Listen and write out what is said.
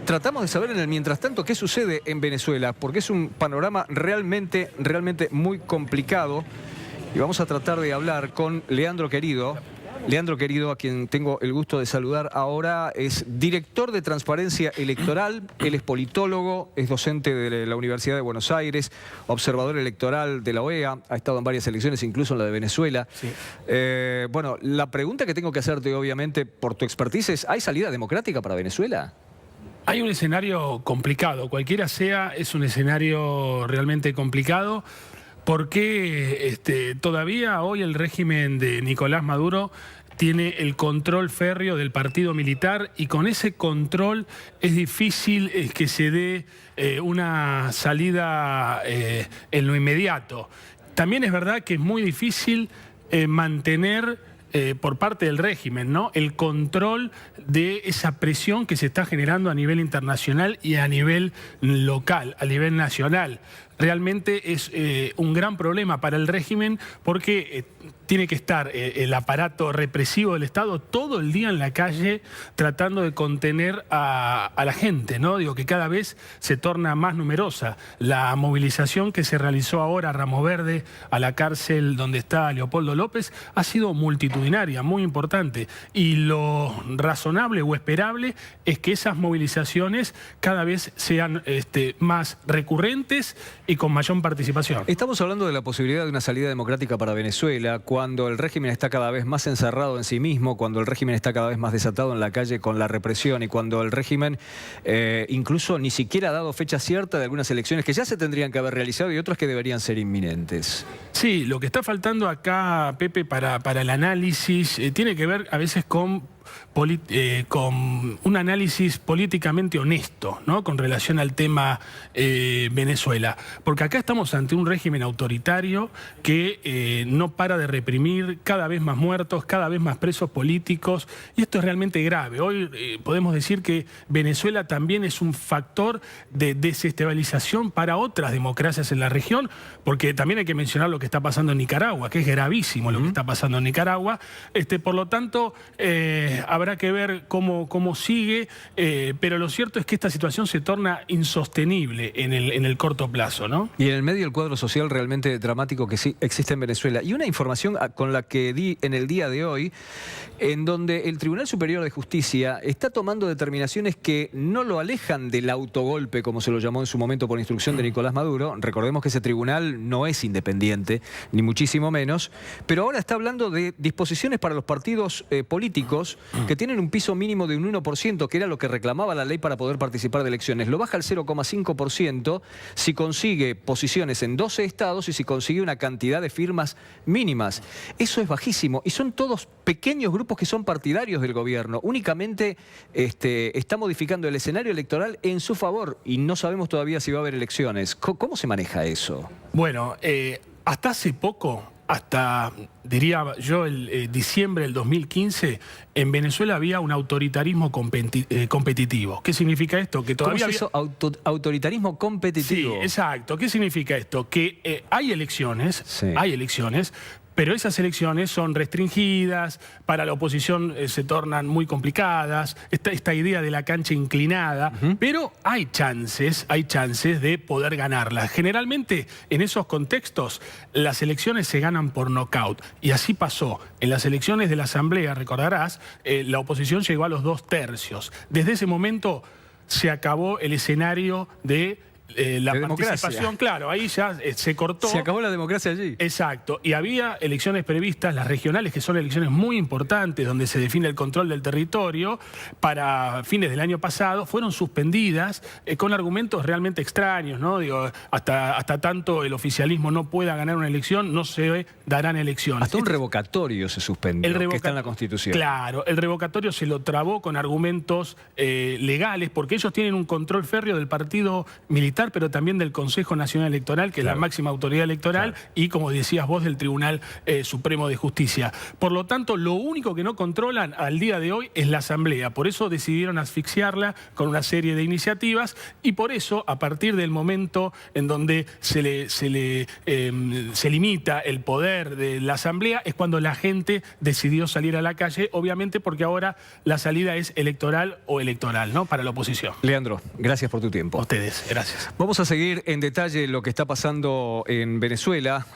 tratamos de saber en el mientras tanto qué sucede en Venezuela, porque es un panorama realmente muy complicado. Y vamos a tratar de hablar con Leandro Querido. Leandro Querido, a quien tengo el gusto de saludar ahora, es director de Transparencia Electoral, él es politólogo, es docente de la Universidad de Buenos Aires, observador electoral de la OEA, ha estado en varias elecciones, incluso en la de Venezuela. Sí. Bueno, la pregunta que tengo que hacerte, obviamente, por tu expertise es, ¿hay salida democrática para Venezuela? Hay un escenario complicado, cualquiera sea, es un escenario realmente complicado. Porque todavía hoy el régimen de Nicolás Maduro tiene el control férreo del partido militar y con ese control es difícil que se dé una salida en lo inmediato. También es verdad que es muy difícil mantener por parte del régimen, ¿no?, el control de esa presión que se está generando a nivel internacional y a nivel local, a nivel nacional. Realmente es un gran problema para el régimen porque tiene que estar el aparato represivo del Estado todo el día en la calle tratando de contener a la gente, ¿no? Digo que cada vez se torna más numerosa. La movilización que se realizó ahora a Ramos Verde, a la cárcel donde está Leopoldo López, ha sido multitudinaria, muy importante. Y lo razonable o esperable es que esas movilizaciones cada vez sean más recurrentes y con mayor participación. Estamos hablando de la posibilidad de una salida democrática para Venezuela cuando el régimen está cada vez más encerrado en sí mismo, cuando el régimen está cada vez más desatado en la calle con la represión y cuando el régimen incluso ni siquiera ha dado fecha cierta de algunas elecciones que ya se tendrían que haber realizado y otras que deberían ser inminentes. Sí, lo que está faltando acá, Pepe, para el análisis tiene que ver a veces con un análisis políticamente honesto, ¿no?, con relación al tema Venezuela. Porque acá estamos ante un régimen autoritario que no para de reprimir, cada vez más muertos, cada vez más presos políticos, y esto es realmente grave. Hoy podemos decir que Venezuela también es un factor de desestabilización para otras democracias en la región, porque también hay que mencionar lo que está pasando en Nicaragua, que es gravísimo lo que está pasando en Nicaragua. Por lo tanto, habrá que ver cómo sigue, pero lo cierto es que esta situación se torna insostenible en el corto plazo, ¿no? Y en el medio el cuadro social realmente dramático que sí existe en Venezuela. Y una información con la que di en el día de hoy, en donde el Tribunal Superior de Justicia está tomando determinaciones que no lo alejan del autogolpe, como se lo llamó en su momento por instrucción de Nicolás Maduro. Recordemos que ese tribunal no es independiente, ni muchísimo menos, pero ahora está hablando de disposiciones para los partidos políticos que tienen un piso mínimo de un 1%, que era lo que reclamaba la ley para poder participar de elecciones. Lo baja al 0,5% si consigue posiciones en 12 estados y si consigue una cantidad de firmas mínimas. Eso es bajísimo y son todos pequeños grupos que son partidarios del gobierno. Únicamente está modificando el escenario electoral en su favor y no sabemos todavía si va a haber elecciones. ¿Cómo se maneja eso? Bueno, hasta hace poco, hasta, diría yo, el diciembre del 2015, en Venezuela había un autoritarismo competitivo. ¿Qué significa esto? Que todavía ¿Cómo se hizo autoritarismo competitivo? Sí, exacto. ¿Qué significa esto? Que hay elecciones, pero esas elecciones son restringidas, para la oposición se tornan muy complicadas, esta idea de la cancha inclinada, pero hay chances de poder ganarlas. Generalmente en esos contextos las elecciones se ganan por nocaut, y así pasó. En las elecciones de la Asamblea, recordarás, la oposición llegó a los 2/3. Desde ese momento se acabó el escenario de la participación, claro, ahí ya se cortó. Se acabó la democracia allí. Exacto, y había elecciones previstas, las regionales, que son elecciones muy importantes, donde se define el control del territorio, para fines del año pasado, fueron suspendidas con argumentos realmente extraños, ¿no? Digo, hasta tanto el oficialismo no pueda ganar una elección, no se darán elecciones. Hasta un revocatorio se suspendió, que está en la Constitución. Claro, el revocatorio se lo trabó con argumentos legales, porque ellos tienen un control férreo del partido militar Militar, pero también del Consejo Nacional Electoral, que es la máxima autoridad electoral, y como decías vos, del Tribunal Supremo de Justicia. Por lo tanto, lo único que no controlan al día de hoy es la Asamblea. Por eso decidieron asfixiarla con una serie de iniciativas y por eso, a partir del momento en donde se limita el poder de la Asamblea, es cuando la gente decidió salir a la calle, obviamente porque ahora la salida es electoral o electoral, ¿no? Para la oposición. Leandro, gracias por tu tiempo. A ustedes, gracias. Vamos a seguir en detalle lo que está pasando en Venezuela.